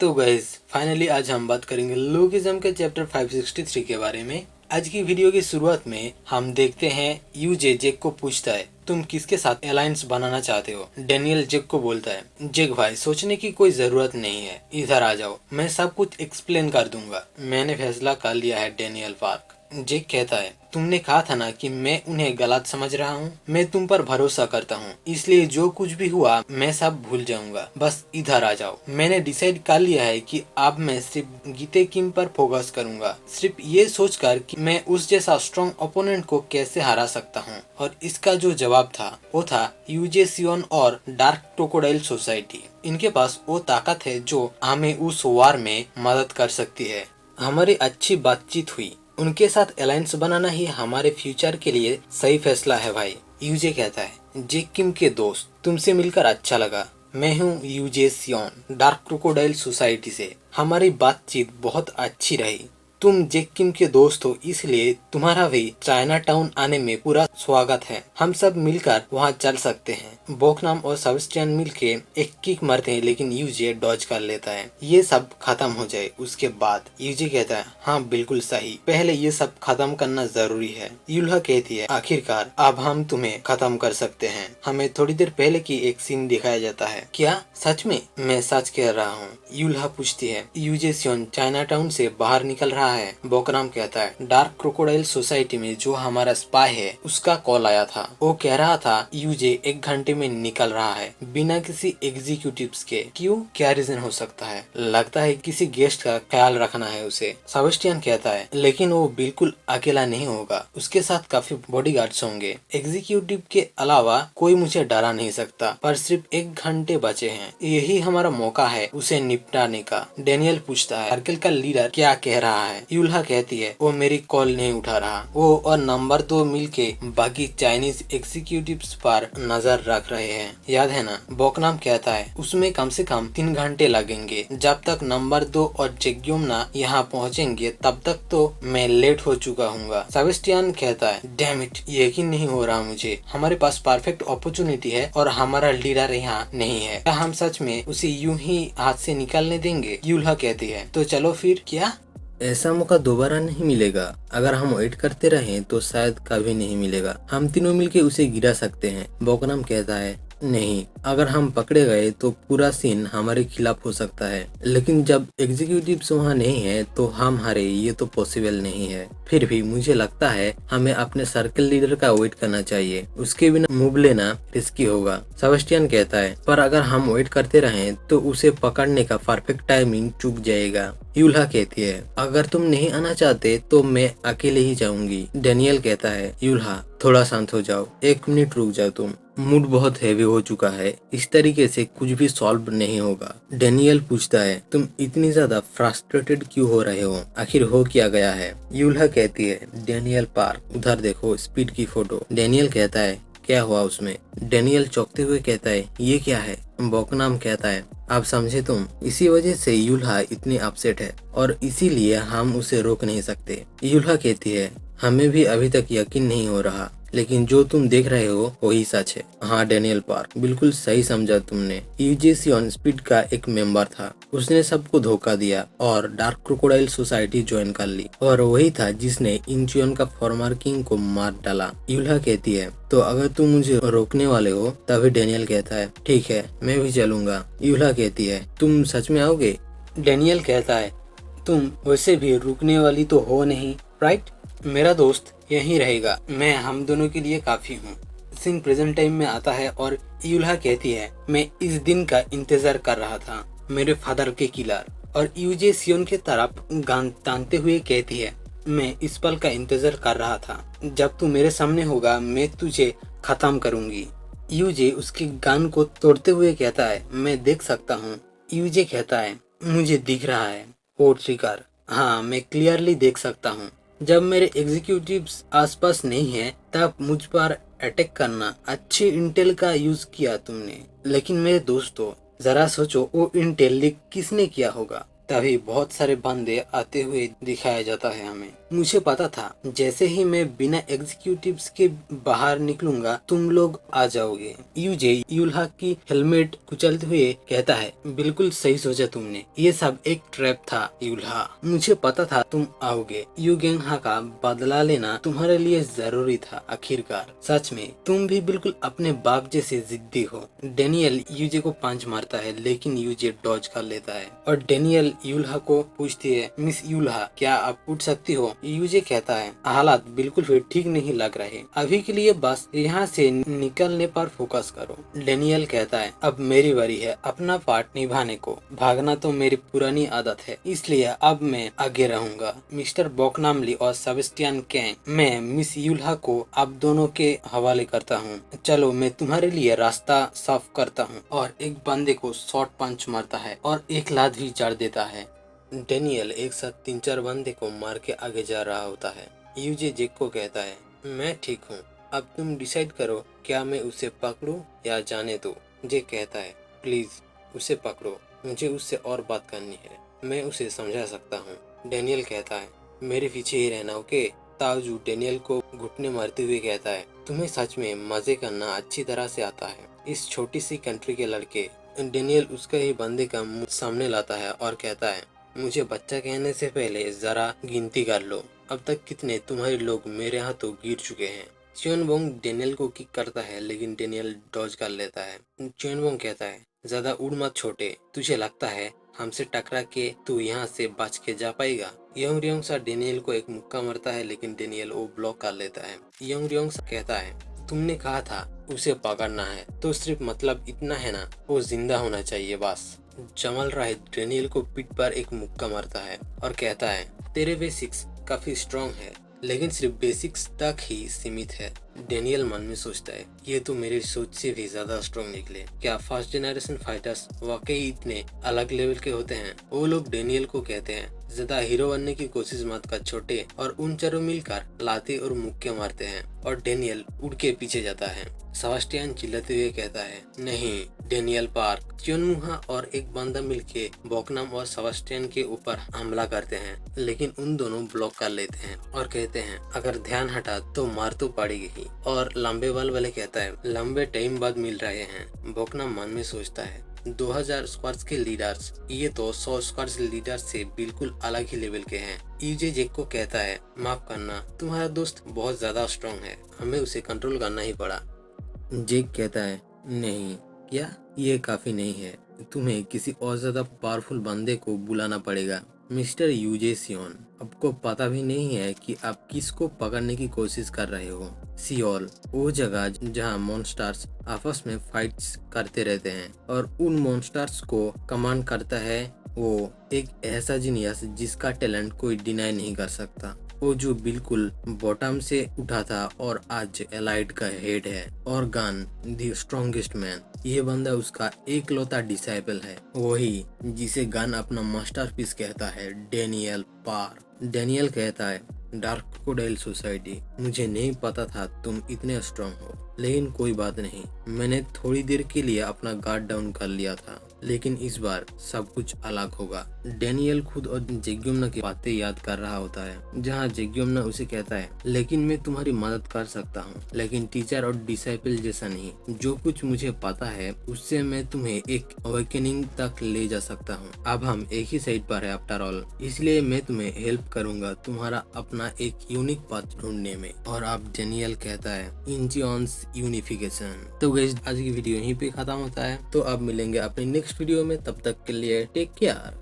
तो guys finally आज हम बात करेंगे लोकिज्म के चैप्टर 563 के बारे में। आज की वीडियो की शुरुआत में हम देखते हैं यूजे जेक को पूछता है तुम किसके साथ अलायंस बनाना चाहते हो। डेनियल जेक को बोलता है जेक भाई सोचने की कोई जरूरत नहीं है, इधर आ जाओ, मैं सब कुछ एक्सप्लेन कर दूंगा। मैंने फैसला कर लिया है डेनियल पार्क। जेक कहता है तुमने कहा था ना कि मैं उन्हें गलत समझ रहा हूँ। मैं तुम पर भरोसा करता हूँ, इसलिए जो कुछ भी हुआ मैं सब भूल जाऊंगा, बस इधर आ जाओ। मैंने डिसाइड कर लिया है कि अब मैं सिर्फ गीते किम पर फोकस करूंगा, सिर्फ ये सोचकर कि मैं उस जैसा स्ट्रॉन्ग ओपोनेंट को कैसे हरा सकता हूँ। और इसका जो जवाब था वो था यूजे सियोन और डार्क क्रोकोडाइल सोसाइटी। इनके पास वो ताकत है जो हमें उस वार में मदद कर सकती है। हमारी अच्छी बातचीत हुई, उनके साथ अलायंस बनाना ही हमारे फ्यूचर के लिए सही फैसला है भाई। यूजे कहता है जेक किम के दोस्त, तुमसे मिलकर अच्छा लगा। मैं हूँ यूजे सियोन डार्क क्रोकोडाइल सोसाइटी से। हमारी बातचीत बहुत अच्छी रही। तुम जेक किम के दोस्त हो, इसलिए तुम्हारा भी चाइना टाउन आने में पूरा स्वागत है। हम सब मिलकर वहाँ चल सकते हैं। बोकनाम और सेबेस्टियन मिलके एक किक मारते हैं, लेकिन यूजे डॉज कर लेता है। ये सब खत्म हो जाए उसके बाद यूजे कहता है हाँ बिल्कुल सही, पहले ये सब खत्म करना जरूरी है। यूल्हा कहती है आखिरकार अब हम तुम्हें खत्म कर सकते हैं। हमें थोड़ी देर पहले की एक सीन दिखाया जाता है। क्या सच में? मैं सच कह रहा हूँ, यूल्हा पूछती है। यूजे सियोन चाइना टाउन से बाहर निकल रहा है। बोकनाम कहता है डार्क क्रोकोडाइल सोसाइटी में जो हमारा स्पाई है उसका कॉल आया था। वो कह रहा था यूजे 1 घंटे में निकल रहा है बिना किसी एग्जीक्यूटिव्स के। क्यों? क्या रीजन हो सकता है? लगता है किसी गेस्ट का ख्याल रखना है उसे। सेबेस्टियन कहता है लेकिन वो बिल्कुल अकेला नहीं होगा, उसके साथ काफी बॉडीगार्ड्स होंगे। एग्जीक्यूटिव के अलावा कोई मुझे डरा नहीं सकता, पर सिर्फ 1 घंटे बचे हैं, यही हमारा मौका है उसे निपटाने का। डेनियल पूछता है सर्कल का लीडर क्या कह रहा है? यूल्हा कहती है वो मेरी कॉल नहीं उठा रहा। वो और नंबर 2 मिलके बाकी चाइनीज एग्जीक्यूटिव्स पर नजर रख रहे हैं, याद है ना? बोकनाम कहता है उसमें कम से कम 3 घंटे लगेंगे। जब तक नंबर 2 और जेग्योमना यहाँ पहुँचेंगे तब तक तो मैं लेट हो चुका हूँ। सेबेस्टियन कहता है डैम इट, यकीन नहीं हो रहा मुझे। हमारे पास परफेक्ट अपॉर्चुनिटी है और हमारा लीडर यहाँ नहीं है। क्या हम सच में उसे यूं ही हाथ से निकालने देंगे? यूल्हा कहती है तो चलो फिर। क्या ऐसा मौका दोबारा नहीं मिलेगा? अगर हम वेट करते रहें तो शायद कभी नहीं मिलेगा। हम तीनों मिलके उसे गिरा सकते हैं। बोकनाम कहता है नहीं, अगर हम पकड़े गए तो पूरा सीन हमारे खिलाफ हो सकता है, लेकिन जब एग्जीक्यूटिव्स वहाँ नहीं है तो हम हारे, ये तो पॉसिबल नहीं है। फिर भी मुझे लगता है हमें अपने सर्कल लीडर का वेट करना चाहिए, उसके बिना मूव लेना रिस्की होगा। सेबेस्टियन कहता है पर अगर हम वेट करते रहें तो उसे पकड़ने का परफेक्ट टाइमिंग चूक जाएगा। यूल्हा कहती है अगर तुम नहीं आना चाहते तो मैं अकेले ही जाऊंगी। डेनियल कहता है यूल्हा थोड़ा शांत हो जाओ, 1 मिनट रुक जाओ तुम। मूड बहुत हैवी हो चुका है, इस तरीके से कुछ भी सॉल्व नहीं होगा। डेनियल पूछता है तुम इतनी ज्यादा फ्रस्ट्रेटेड क्यों हो रहे हो? आखिर हो क्या गया है? यूल्हा कहती है डेनियल पार्क उधर देखो स्पीड की फोटो। डेनियल कहता है क्या हुआ उसमें? डेनियल चौंकते हुए कहता है ये क्या है? बोकनाम कहता है आप समझे तुम, इसी वजह से यूल्हा इतनी अपसेट है और इसीलिए हम उसे रोक नहीं सकते। यूल्हा कहती है हमें भी अभी तक यकीन नहीं हो रहा, लेकिन जो तुम देख रहे हो वही सच है। हाँ डेनियल पार्क बिल्कुल सही समझा तुमने। यूजे सियोन स्पीड का एक मेंबर था, उसने सबको धोखा दिया और डार्क क्रोकोडाइल सोसाइटी ज्वाइन कर ली, और वही था जिसने इंचियन का फॉर्मर किंग को मार डाला। यूल्हा कहती है तो अगर तुम मुझे रोकने वाले हो? तभी डेनियल कहता है ठीक है मैं भी चलूंगा। यूल्हा कहती है तुम सच में आओगे? डेनियल कहता है तुम वैसे भी रुकने वाली तो हो नहीं, राइट? मेरा दोस्त यहीं रहेगा, मैं हम दोनों के लिए काफी हूँ। सीन प्रेजेंट टाइम में आता है और यूल्हा कहती है मैं इस दिन का इंतजार कर रहा था, मेरे फादर के किलर। और यूजे सियोन के तरफ गान तानते हुए कहती है मैं इस पल का इंतजार कर रहा था, जब तू मेरे सामने होगा मैं तुझे खत्म करूंगी। यूजे उसके गान को तोड़ते हुए कहता है मैं देख सकता हूँ। यूजे कहता है मुझे दिख रहा है वो ट्रिगर, हाँ मैं क्लियरली देख सकता हूँ। जब मेरे एग्जीक्यूटिव्स आसपास नहीं है तब मुझ पर अटैक करना, अच्छे इंटेल का यूज किया तुमने, लेकिन मेरे दोस्तों जरा सोचो वो इंटेल लीक किसने किया होगा? तभी बहुत सारे बंदे आते हुए दिखाया जाता है हमें। मुझे पता था जैसे ही मैं बिना एग्जीक्यूटिव्स के बाहर निकलूंगा तुम लोग आ जाओगे। यूजे यूल्हा की हेलमेट कुचलते हुए कहता है, बिल्कुल सही सोचा तुमने, ये सब एक ट्रैप था यूल्हा। मुझे पता था तुम आओगे। यूगेंहा का बदला लेना तुम्हारे लिए जरूरी था आखिरकार। सच में तुम भी बिल्कुल अपने बाप जैसे जिद्दी हो। डेनियल यूजे को पंच मारता है लेकिन यूजे डॉज कर लेता है और डेनियल यूल्हा को पूछती है, मिस यूल्हा क्या आप उठ सकती हो? यूजे कहता है, हालात बिल्कुल भी ठीक नहीं लग रहे, अभी के लिए बस यहाँ से निकलने पर फोकस करो। डेनियल कहता है, अब मेरी बारी है अपना पार्ट निभाने को, भागना तो मेरी पुरानी आदत है, इसलिए अब मैं आगे रहूंगा। मिस्टर बोकनामली और सेबेस्टियन कैंग, मैं मिस यूल्हा को आप दोनों के हवाले करता हूँ। चलो मैं तुम्हारे लिए रास्ता साफ करता हूँ। और एक बंदे को शॉर्ट पंच मारता है और एक लात भी जड़ देता है। डेनियल एक साथ 3-4 बंदे को मार के आगे जा रहा होता है। यूजे जेक को कहता है, मैं ठीक हूँ, अब तुम डिसाइड करो क्या मैं उसे पकड़ूं या जाने दो। जेक कहता है, प्लीज उसे पकड़ो, मुझे उससे और बात करनी है, मैं उसे समझा सकता हूँ। डेनियल कहता है, मेरे पीछे ही रहना, ओके? ताजू डेनियल को घुटने मारते हुए कहता है, तुम्हें सच में मजे करना अच्छी तरह से आता है। इस छोटी सी कंट्री के लड़के। डेनियल उसका ही बंदे का मुंह सामने लाता है और कहता है, मुझे बच्चा कहने से पहले जरा गिनती कर लो, अब तक कितने तुम्हारे लोग मेरे हाथों गिर चुके हैं। चियोनबोंग डेनियल को किक करता है लेकिन डेनियल डॉज कर लेता है। चियोनबोंग कहता है, ज्यादा उड़ मत छोटे, तुझे लगता है हमसे टकरा के तू यहाँ से बच के जा पाएगा? यंग रियोंगसा डेनियल को एक मुक्का मारता है लेकिन डेनियल वो ब्लॉक कर लेता है। यंग रियोंगसा कहता है, तुमने कहा था उसे पकड़ना है तो सिर्फ मतलब इतना है ना, वो जिंदा होना चाहिए बस। जमल राय डेनियल को पीठ पर एक मुक्का मारता है और कहता है, तेरे बेसिक्स काफी स्ट्रॉन्ग है लेकिन सिर्फ बेसिक्स तक ही सीमित है। डेनियल मन में सोचता है, ये तो मेरी सोच से भी ज्यादा स्ट्रॉन्ग निकले। क्या फर्स्ट जनरेशन फाइटर्स वाकई इतने अलग लेवल के होते हैं? वो लोग डेनियल को कहते हैं, ज्यादा हीरो बनने की कोशिश मत कर छोटे, और उन चारों मिलकर लाते और मुक्के मारते हैं और डेनियल उड़ के पीछे जाता है। सेबेस्टियन चिल्लाते हुए कहता है, नहीं डेनियल पार्क। चियोनमुहा और एक बंदा मिलके बोकनाम और सेबेस्टियन के ऊपर हमला करते हैं लेकिन उन दोनों ब्लॉक कर लेते हैं और कहते हैं, अगर ध्यान हटा तो मार तो पड़ेगी ही। और लंबे बाल वाले कहता है, लंबे टाइम बाद मिल रहे हैं। बोकनाम मन में सोचता है, 2000 स्क्वाड्स के लीडर्स, ये तो 100 स्क्वाड्स लीडर्स से बिल्कुल अलग ही लेवल के हैं। यूजे जेक को कहता है, माफ करना, तुम्हारा दोस्त बहुत ज्यादा स्ट्रॉन्ग है, हमें उसे कंट्रोल करना ही पड़ा। जेक कहता है, नहीं, क्या ये काफी नहीं है, तुम्हें किसी और ज्यादा पावरफुल बंदे को बुलाना पड़ेगा। मिस्टर यूजे सियोन, आपको पता भी नहीं है कि आप किसको पकड़ने की कोशिश कर रहे हो। सियोल वो जगह जहां मॉन्स्टर्स आपस में फाइट्स करते रहते हैं और उन मॉन्स्टर्स को कमांड करता है वो एक ऐसा जीनियस जिसका टैलेंट कोई डिनाई नहीं कर सकता। वो जो बिल्कुल बॉटम से उठा था और आज एलाइड का हेड है और गन द स्ट्रॉन्गेस्ट मैन। ये बंदा उसका एकलौता डिसाइपल है, वही जिसे गन अपना मास्टरपीस कहता है, डेनियल पार। डेनियल कहता है, डार्क क्रोकोडाइल सोसाइटी, मुझे नहीं पता था तुम इतने स्ट्रॉन्ग हो, लेकिन कोई बात नहीं, मैंने थोड़ी देर के लिए अपना गार्ड डाउन कर लिया था, लेकिन इस बार सब कुछ अलग होगा। डेनियल खुद और जेग्योमना की बातें याद कर रहा होता है जहाँ जेग्योमना उसे कहता है, लेकिन मैं तुम्हारी मदद कर सकता हूँ, लेकिन टीचर और डिसाइपल जैसा नहीं। जो कुछ मुझे पता है उससे मैं तुम्हें एक अवेकनिंग तक ले जा सकता हूँ। अब हम एक ही साइड पर है आफ्टर ऑल, इसलिए मैं तुम्हें हेल्प करूंगा तुम्हारा अपना एक यूनिक पाथ ढूंढने में। और अब डेनियल कहता है, इंजियंस यूनिफिकेशन। तो गाइस आज की वीडियो यहीं पे खत्म होता है, तो अब मिलेंगे अपने नेक्स्ट वीडियो में, तब तक के लिए टेक केयर।